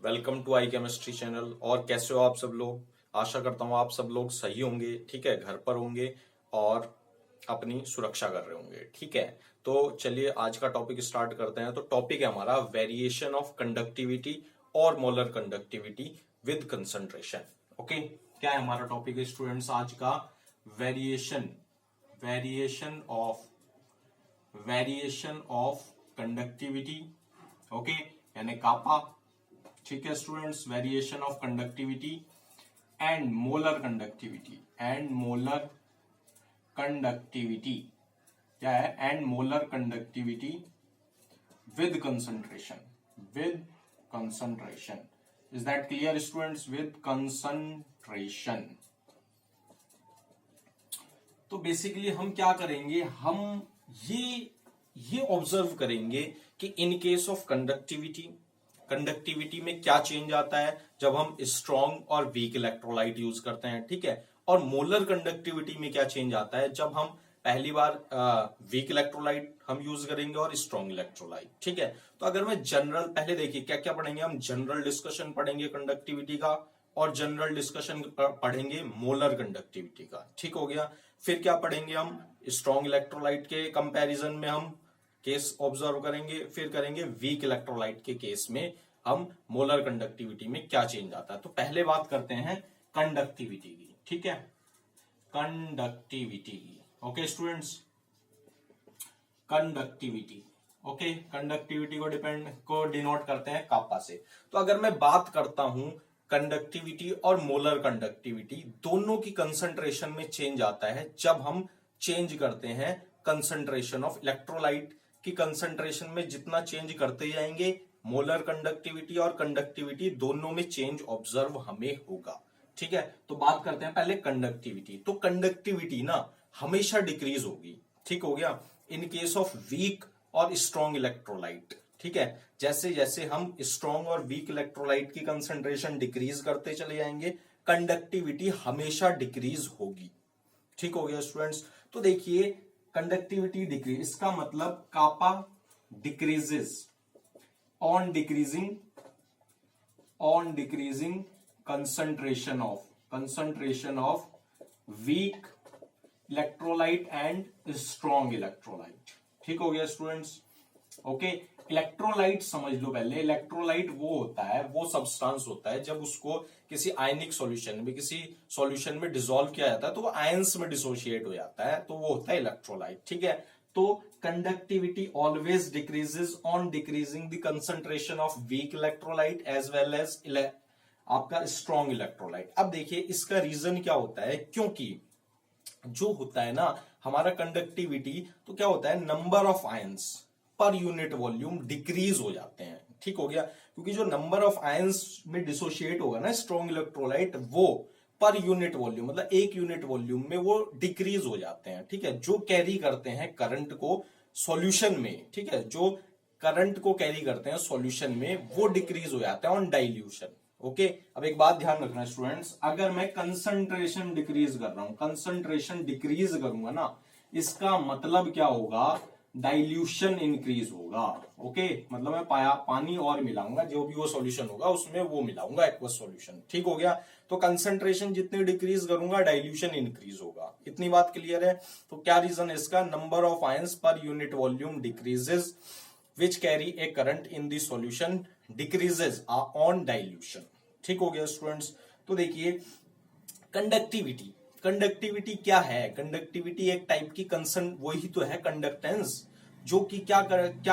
Welcome to I chemistry channel. और कैसे हो आप सब लोग? आशा करता हूँ आप सब लोग सही होंगे, ठीक है, घर पर होंगे और अपनी सुरक्षा कर रहे होंगे, ठीक है। तो चलिए आज का टॉपिक स्टार्ट करते हैं। तो टॉपिक है हमारा वेरिएशन ऑफ कंडक्टिविटी और molar conductivity with concentration. Okay, क्या है हमारा टॉपिक स्टूडेंट्स आज का? Variation variation of conductivity, okay, यानी कापा, ठीक है students. Variation of conductivity and molar conductivity क्या है? And molar conductivity with concentration is that clear students? With concentration. तो बेसिकली हम क्या करेंगे, हम ये ऑब्जर्व करेंगे कि इन केस ऑफ कंडक्टिविटी में क्या चेंज आता है जब हम स्ट्रॉन्ग और वीक इलेक्ट्रोलाइट यूज करते हैं, ठीक है। और मोलर कंडक्टिविटी में क्या चेंज आता है जब हम पहली बार वीक इलेक्ट्रोलाइट हम यूज करेंगे और स्ट्रॉन्ग इलेक्ट्रोलाइट, ठीक है। तो अगर मैं जनरल, पहले देखिए क्या क्या पढ़ेंगे हम। जनरल डिस्कशन पढ़ेंगे कंडक्टिविटी का और जनरल डिस्कशन पढ़ेंगे मोलर कंडक्टिविटी का, ठीक हो गया। फिर क्या पढ़ेंगे हम? स्ट्रॉन्ग इलेक्ट्रोलाइट के कंपैरिजन में हम केस ऑब्जर्व करेंगे, फिर करेंगे वीक इलेक्ट्रोलाइट के केस में हम मोलर कंडक्टिविटी में क्या चेंज आता है। तो पहले बात करते हैं कंडक्टिविटी की, ठीक है, कंडक्टिविटी की। Okay students, conductivity, okay, conductivity को डिनोट करते हैं कापा से। तो अगर मैं बात करता हूं कंडक्टिविटी और मोलर कंडक्टिविटी दोनों की कंसंट्रेशन में चेंज आता है जब हम चेंज करते हैं कंसंट्रेशन ऑफ इलेक्ट्रोलाइट की कंसंट्रेशन में। जितना चेंज करते जाएंगे मोलर कंडक्टिविटी और कंडक्टिविटी दोनों में चेंज ऑब्जर्व हमें होगा, ठीक है। तो बात करते हैं पहले कंडक्टिविटी। तो कंडक्टिविटी ना हमेशा डिक्रीज होगी, ठीक हो गया, इन केस ऑफ वीक और स्ट्रॉन्ग इलेक्ट्रोलाइट, ठीक है। जैसे जैसे हम स्ट्रॉन्ग और वीक इलेक्ट्रोलाइट की कंसंट्रेशन डिक्रीज करते चले जाएंगे कंडक्टिविटी हमेशा डिक्रीज होगी, ठीक हो गया स्टूडेंट्स। तो देखिए कंडक्टिविटी डिक्रीज, इसका मतलब kappa decreases on decreasing concentration of weak electrolyte and strong electrolyte, ठीक हो गया स्टूडेंट्स। ओके, इलेक्ट्रोलाइट समझ लो पहले। इलेक्ट्रोलाइट वो होता है, वो सब्सटेंस होता है जब उसको किसी आयनिक सॉल्यूशन में, किसी सॉल्यूशन में डिसॉल्व किया जाता है तो वो आयंस में डिसोशिएट हो जाता है, तो वो होता है इलेक्ट्रोलाइट, ठीक है। तो conductivity always decreases on decreasing the concentration of weak electrolyte as well as आपका स्ट्रॉन्ग इलेक्ट्रोलाइट। अब देखिए इसका रीजन क्या होता है, क्योंकि जो होता है ना हमारा कंडक्टिविटी, तो क्या होता है, number of ions per unit volume decrease हो जाते हैं, ठीक हो गया। क्योंकि जो नंबर ऑफ आयंस में डिसोशिएट होगा ना स्ट्रॉन्ग इलेक्ट्रोलाइट, वो पर यूनिट वॉल्यूम मतलब एक यूनिट वॉल्यूम में वो डिक्रीज हो जाते हैं, ठीक है। जो कैरी करते हैं करंट को सॉल्यूशन में, ठीक है, जो करंट को कैरी करते हैं सॉल्यूशन में वो डिक्रीज हो जाते हैं ऑन डाइल्यूशन। ओके, अब एक बात ध्यान रखना स्टूडेंट्स, अगर मैं कंसंट्रेशन डिक्रीज कर रहा हूं, कंसंट्रेशन डिक्रीज करूंगा ना, इसका मतलब क्या होगा, डाइल्यूशन इंक्रीज होगा। ओके, मतलब मैं पानी और मिलाऊंगा, जो भी वो सॉल्यूशन होगा उसमें वो मिलाऊंगा एक्वस सॉल्यूशन, ठीक हो गया। तो कंसंट्रेशन जितनी डिक्रीज करूंगा डाइल्यूशन इंक्रीज होगा, इतनी बात क्लियर है। तो क्या रीजन है इसका? Number of ions per unit volume decreases which carry a current in the solution decreases on dilution, ठीक हो गया स्टूडेंट्स। तो देखिए कंडक्टिविटी क्या है? कंडक्टिविटी एक टाइप की वही तो है कंडक्टेंस, जो कि क्या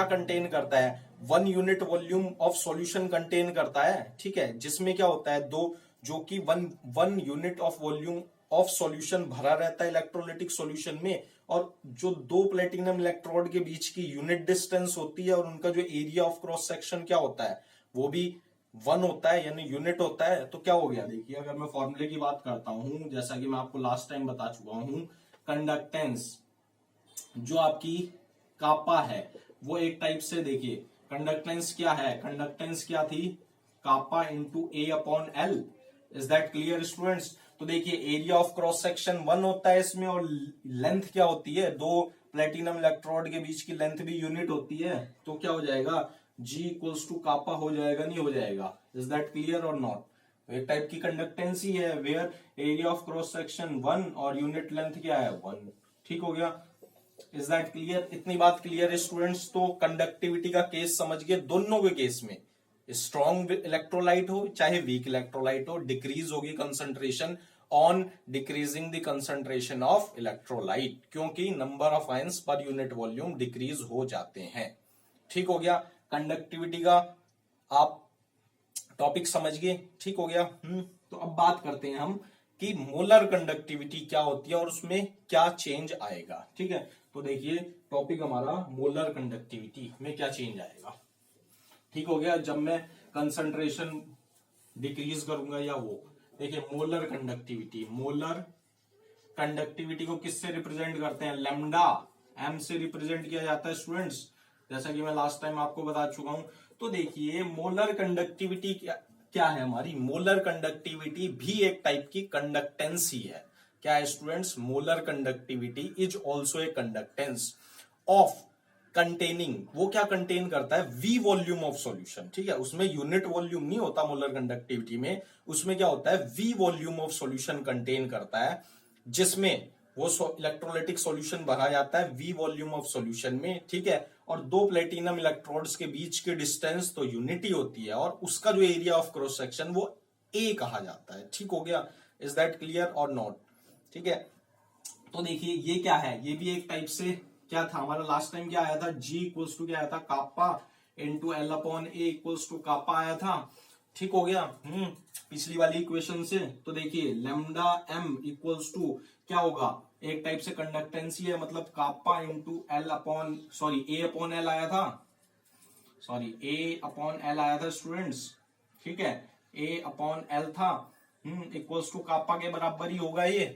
कंटेन करता है, 1 unit volume of solution contain करता है, ठीक है, जिसमें क्या होता है, दो, जो कि one unit of volume of solution भरा रहता है इलेक्ट्रोलाइटिक सॉल्यूशन में, और जो दो प्लेटिनम इलेक्ट्रोड के बीच की यूनिट डिस्टेंस होती है और उनका जो एरिया ऑफ क्रॉस सेक्शन क्या होता है, वो भी 1 होता है, यानी यूनिट होता है। तो क्या हो गया, देखिए अगर मैं फॉर्मूले की बात करता हूं, जैसा कि मैं आपको लास्ट टाइम बता चुका हूं, कंडक्टेंस जो आपकी कापा है वो एक टाइप से, देखिए कंडक्टेंस क्या है, कंडक्टेंस क्या थी, kappa into A upon L. Is that clear students? तो देखिए एरिया ऑफ क्रॉस सेक्शन 1 होता है इसमें, और लेंथ क्या होती है, दो प्लेटिनम इलेक्ट्रोड के बीच की लेंथ भी यूनिट होती है, तो क्या हो जाएगा, G इक्वल्स टू कापा हो जाएगा, नहीं हो जाएगा? इज दैट क्लियर और नॉट? एक टाइप की कंडक्टेंसी है where area of cross section 1 और यूनिट लेंथ क्या है 1। ठीक हो गया? Is that clear? इतनी बात क्लियर है स्टूडेंट्स? तो कंडक्टिविटी का केस समझ गए। दोनों के केस में स्ट्रॉन्ग इलेक्ट्रोलाइट हो चाहे वीक इलेक्ट्रोलाइट हो, डिक्रीज होगी concentration on decreasing the concentration of electrolyte, क्योंकि number of ions per unit volume decrease हो जाते हैं। ठीक हो गया? कंडक्टिविटी का आप टॉपिक समझ गए। ठीक हो गया? तो अब बात करते हैं हम कि मोलर कंडक्टिविटी क्या होती है और उसमें क्या चेंज आएगा। ठीक है, तो देखिए टॉपिक हमारा मोलर कंडक्टिविटी में क्या चेंज आएगा। ठीक हो गया? जब मैं कंसंट्रेशन डिक्रीज करूंगा या वो, देखिए मोलर कंडक्टिविटी को किससे रिप्रेजेंट करते हैं? लैम्डा एम से रिप्रेजेंट किया जाता है स्टूडेंट्स, जैसा कि मैं लास्ट टाइम आपको बता चुका हूं। तो देखिए मोलर कंडक्टिविटी क्या है हमारी? मोलर कंडक्टिविटी भी एक टाइप की कंडक्टेंस ही है। क्या है students? Molar conductivity is also a conductance of containing, वो क्या कंटेन करता है? V volume of solution. ठीक है, उसमें यूनिट वॉल्यूम नहीं होता मोलर कंडक्टिविटी में, उसमें क्या होता है? V volume of solution contain करता है, जिसमें वो इलेक्ट्रोलाइटिक सॉल्यूशन भरा जाता है वी वॉल्यूम ऑफ सॉल्यूशन में। ठीक है, और दो प्लेटिनम इलेक्ट्रोड्स के बीच की डिस्टेंस तो यूनिटी होती है और उसका जो एरिया ऑफ क्रॉस सेक्शन वो ए कहा जाता है। ठीक हो गया? इज दैट क्लियर और नॉट? ठीक है, तो देखिए ये क्या है? ये भी एक टाइप से क्या था हमारा लास्ट टाइम? क्या आया था? G इक्वल्स टू क्या आया था? Kappa into L upon A equals to kappa आया था। ठीक हो गया? पिछली वाली इक्वेशन से। तो देखिए लैम्डा एम इक्वल्स टू क्या होगा? एक टाइप से कंडक्टेंसी है, मतलब कापा इंटू एल अपॉन ए अपॉन एल आया था, ए अपॉन एल आया था स्टूडेंट्स। ठीक है, ए अपॉन एल था, इक्वल्स टू कापा के बराबर ही होगा ये।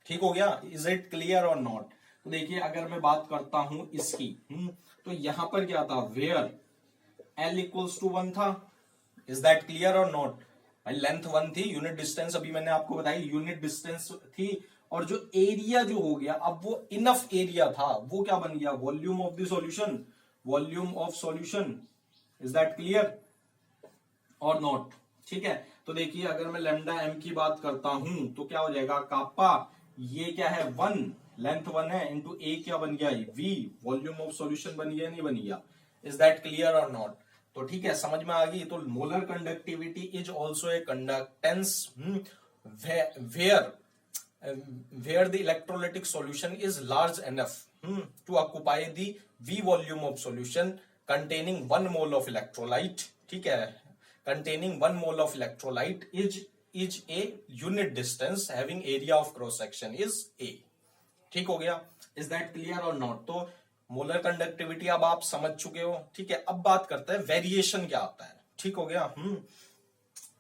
ठीक हो गया? इज इट क्लियर और नॉट? तो देखिए अगर मैं बात करता हूं इसकी, तो यहां पर क्या था? वेयर एल इक्वल्स टू 1 था। इज दैट क्लियर और नॉट? भाई लेंथ 1 थी, यूनिट डिस्टेंस अभी मैंने आपको बताई यूनिट डिस्टेंस थी, और जो एरिया जो हो गया अब वो इनफ एरिया था, वो क्या बन गया? Volume of the solution, volume of solution. Is that clear और नॉट? ठीक है, तो देखिए अगर मैं लैम्डा एम की बात करता हूं तो क्या हो जाएगा? कापा ये क्या है? 1, लेंथ 1 है, इंटू ए क्या बन गया? वी, वॉल्यूम ऑफ सॉल्यूशन बन गया, नहीं बन गया? इज दैट क्लियर और नॉट? तो ठीक है, समझ में आ गई। तो molar conductivity is also a conductance where the electrolytic solution is large enough to occupy the V volume of solution containing 1 mole of electrolyte. ठीक है, containing 1 mole of electrolyte is a unit distance having area of cross section is A. ठीक हो गया? Is that clear और not? तो molar conductivity अब आप समझ चुके हो। ठीक है, अब बात करते हैं वेरिएशन क्या आता है। ठीक हो गया?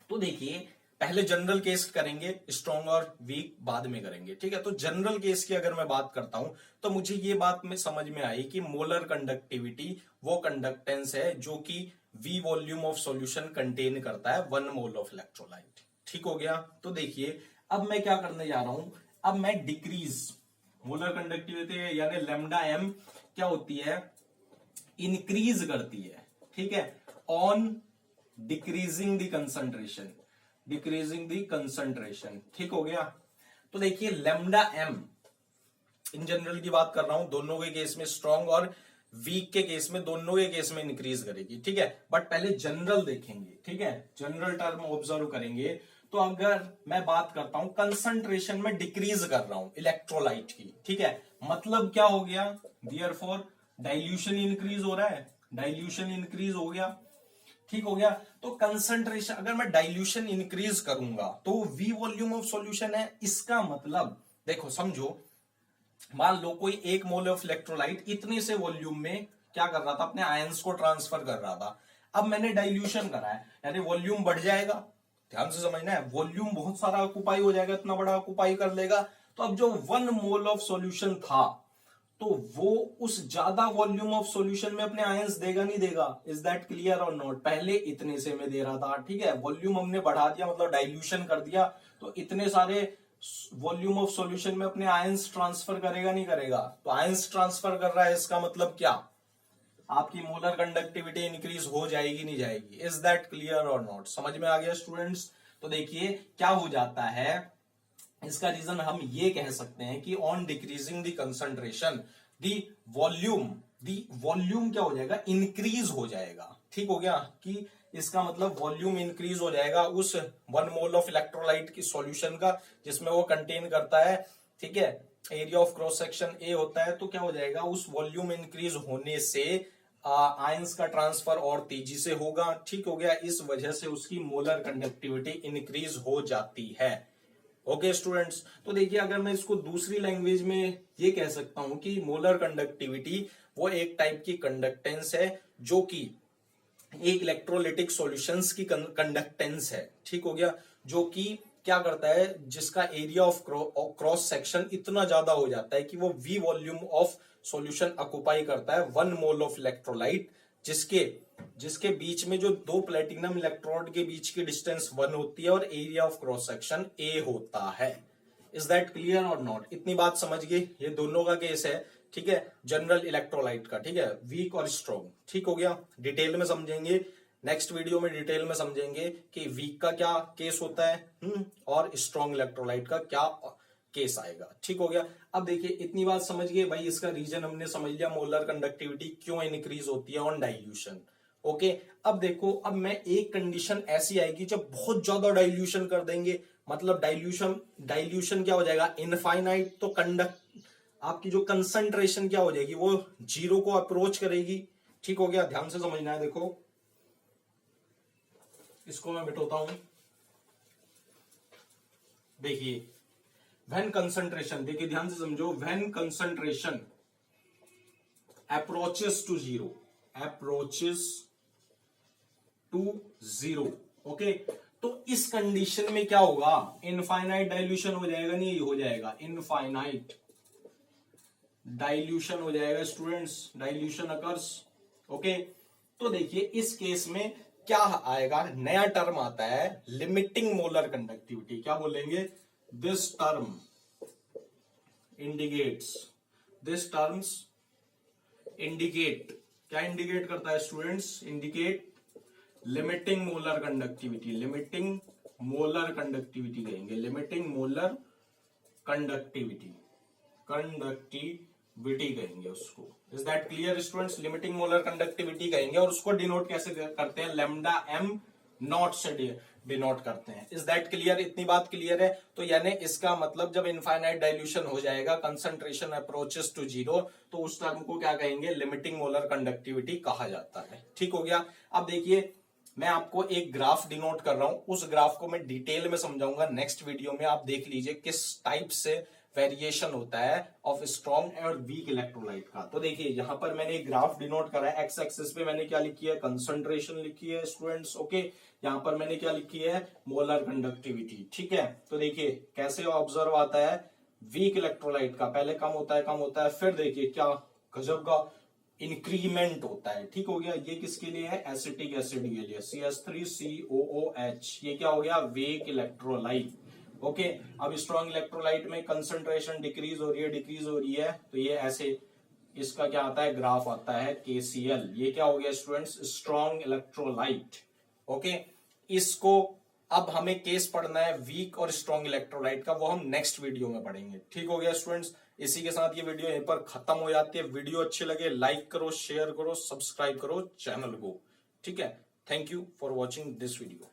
तो देखिए पहले जनरल केस करेंगे, स्ट्रॉन्ग और वीक बाद में करेंगे। ठीक है, तो जनरल केस की अगर मैं बात करता हूं तो मुझे ये बात में समझ में आई कि मोलर कंडक्टिविटी वो कंडक्टेंस है जो कि V volume of solution contain करता है 1 मोल ऑफ इलेक्ट्रोलाइट। ठीक हो गया? तो देखिए अब मैं क्या करने जा रहा हूं, अब मैं डिक्रीज मोलर कंडक्टिविटी यानी लैम्डा एम क्या होती है? इंक्रीज करती है। ठीक है, ऑन डिक्रीजिंग द कंसंट्रेशन, ठीक हो गया? तो देखिए लैम्डा एम इन जनरल की बात कर रहा हूं, दोनों के केस में स्ट्रॉन्ग और वीक के केस में, दोनों के केस में इंक्रीज करेगी। ठीक है, बट पहले जनरल देखेंगे। ठीक है, जनरल टर्म ऑब्जर्व करेंगे। तो अगर मैं बात करता हूं कंसंट्रेशन में डिक्रीज कर रहा हूं इलेक्ट्रोलाइट की, ठीक है, मतलब क्या हो गया? देयरफॉर डाइल्यूशन इंक्रीज हो रहा है, डाइल्यूशन इंक्रीज हो गया। ठीक हो गया? तो कंसंट्रेशन अगर मैं डाइल्यूशन इंक्रीज करूंगा तो वी वॉल्यूम ऑफ सॉल्यूशन है, इसका मतलब देखो समझो, मान लो कोई 1 मोल ऑफ इलेक्ट्रोलाइट इतने से वॉल्यूम में क्या कर रहा था? अपने आयंस को ट्रांसफर कर रहा था। अब मैंने डाइल्यूशन करा है, यानी वॉल्यूम बढ़ जाएगा। ध्यान से समझना है, वॉल्यूम बहुत सारा ऑक्युपाई हो जाएगा, इतना बड़ा ऑक्युपाई कर लेगा। तो अब जो 1 मोल ऑफ सॉल्यूशन था तो वो उस ज्यादा वॉल्यूम ऑफ सॉल्यूशन में अपने आयंस देगा, नहीं देगा? इज दैट क्लियर और नॉट? पहले इतने से में दे रहा था, ठीक है, वॉल्यूम हमने बढ़ा दिया, मतलब डाइल्यूशन कर दिया, तो इतने सारे वॉल्यूम ऑफ सॉल्यूशन में अपने आयंस ट्रांसफर करेगा, नहीं करेगा? तो आयंस ट्रांसफर कर रहा है, इसका मतलब क्या? आपकी मोलर कंडक्टिविटी इंक्रीज हो जाएगी नहीं जाएगी। इज दैट क्लियर और नॉट? समझ में आ गया स्टूडेंट्स? तो देखिए क्या हो जाता है, इसका रीजन हम ये कह सकते हैं कि on decreasing the concentration the volume क्या हो जाएगा, इंक्रीज हो जाएगा। ठीक हो गया, कि इसका मतलब वॉल्यूम इंक्रीज हो जाएगा उस 1 मोल ऑफ इलेक्ट्रोलाइट की सॉल्यूशन का जिसमें वो कंटेन करता है। ठीक है, area of cross section A होता है, तो क्या हो जाएगा, उस वॉल्यूम इंक्रीज होने से आयंस का ट्रांसफर और तेजी से होगा। ठीक हो गया, इस वजह से उसकी मोलर कंडक्टिविटी इंक्रीज हो जाती है। ओके स्टूडेंट्स, तो देखिए अगर मैं इसको दूसरी लैंग्वेज में ये कह सकता हूं कि मोलर कंडक्टिविटी वो एक टाइप की कंडक्टेंस है जो कि एक इलेक्ट्रोलिटिक सॉल्यूशंस की कंडक्टेंस है। ठीक हो गया, जो कि क्या करता है, जिसका एरिया ऑफ क्रॉस सेक्शन इतना ज्यादा हो जाता है कि वो V volume of solution occupy करता है 1 मोल ऑफ इलेक्ट्रोलाइट, जिसके बीच में जो दो प्लेटिनम इलेक्ट्रोड के बीच की डिस्टेंस 1 होती है और area of cross section A होता है। इज दैट क्लियर और नॉट? इतनी बात समझ गए? ये दोनों का केस है। ठीक है, जनरल इलेक्ट्रोलाइट का। ठीक है, वीक और स्ट्रॉन्ग। ठीक हो गया, डिटेल में समझेंगे नेक्स्ट वीडियो में, डिटेल में समझेंगे कि वीक का क्या केस होता है और स्ट्रॉन्ग इलेक्ट्रोलाइट का क्या केस आएगा। ठीक हो गया, अब देखिए इतनी बात समझ गए भाई, इसका रीजन हमने समझ लिया, मोलर कंडक्टिविटी क्यों इंक्रीज होती है ऑन डाइल्यूशन। ओके, अब देखो, अब मैं एक कंडीशन ऐसी आएगी जब बहुत ज्यादा डाइल्यूशन कर देंगे, मतलब डाइल्यूशन क्या हो जाएगा, इनफाइनाइट, तो आपकी जो कंसंट्रेशन क्या हो जाएगी, वो 0 को अप्रोच करेगी। ठीक हो गया, ध्यान से समझना है। देखो इसको मैं मिटाता हूं। देखिए व्हेन कंसंट्रेशन, देखिए ध्यान से समझो, when concentration approaches to zero, approaches to 0। Okay, तो इस कंडीशन में क्या होगा, इनफाइनाइट डाइल्यूशन हो जाएगा, नहीं हो जाएगा, इनफाइनाइट डाइल्यूशन हो जाएगा स्टूडेंट्स, डाइल्यूशन अकर्स। ओके, तो देखिए इस केस में क्या आएगा, नया टर्म आता है लिमिटिंग मोलर कंडक्टिविटी। क्या बोलेंगे, this term indicates, this terms indicate, क्या इंडिकेट करता है students, indicate limiting molar conductivity, limiting molar conductivity कहेंगे, लिमिटिंग मोलर कंडक्टिविटी, कंडक्टिविटी कहेंगे उसको। Is that clear students? Limiting molar conductivity कहेंगे और उसको डिनोट कैसे करते हैं, लैम्डा m नॉट से डिनोट करते हैं। Is that clear? इतनी बात क्लियर है? तो यानी इसका मतलब जब इनफाइनाइट डाइल्यूशन हो जाएगा, कंसंट्रेशन अप्रोचेस टू 0, तो उस टर्म को क्या कहेंगे, लिमिटिंग मोलर कंडक्टिविटी कहा जाता है। ठीक हो गया, अब देखिए मैं आपको एक ग्राफ डिनोट कर रहा हूं, उस ग्राफ को मैं डिटेल में समझाऊंगा नेक्स्ट वीडियो में। आप देख लीजिए किस टाइप से वेरिएशन होता है ऑफ स्ट्रॉन्ग और वीक इलेक्ट्रोलाइट का। तो देखिए यहां पर मैंने एक ग्राफ डिनोट करा है, एक्स एक्सिस पे मैंने क्या लिखी है, कंसंट्रेशन लिखी है स्टूडेंट्स। ओके, यहां पर मैंने क्या लिखी है, मोलर कंडक्टिविटी। ठीक है, तो देखिए कैसे ऑब्जर्व आता है, वीक इलेक्ट्रोलाइट का पहले कम होता है, फिर देखिए क्या गजब का इंक्रीमेंट होता है। ठीक हो गया, ये किसके लिए है, एसिटिक एसिड के लिए, CH3COOH, ये क्या हो गया, वीक इलेक्ट्रोलाइट। ओके, अब स्ट्रॉन्ग इलेक्ट्रोलाइट में कंसंट्रेशन डिक्रीज हो रही है, तो ये ऐसे इसका क्या आता है, ग्राफ आता है KCl, ये क्या हो गया स्टूडेंट्स, स्ट्रॉन्ग इलेक्ट्रोलाइट। ओके, इसको अब हमें केस पढ़ना है वीक और स्ट्रॉन्ग इलेक्ट्रोलाइट का, वो हम नेक्स्ट वीडियो में पढ़ेंगे। ठीक हो गया स्टूडेंट्स, इसी के साथ ये वीडियो यहीं पर खत्म हो जाती है। वीडियो अच्छी लगे लाइक करो, शेयर करो, सब्सक्राइब करो चैनल को। ठीक है, thank you for watching this video.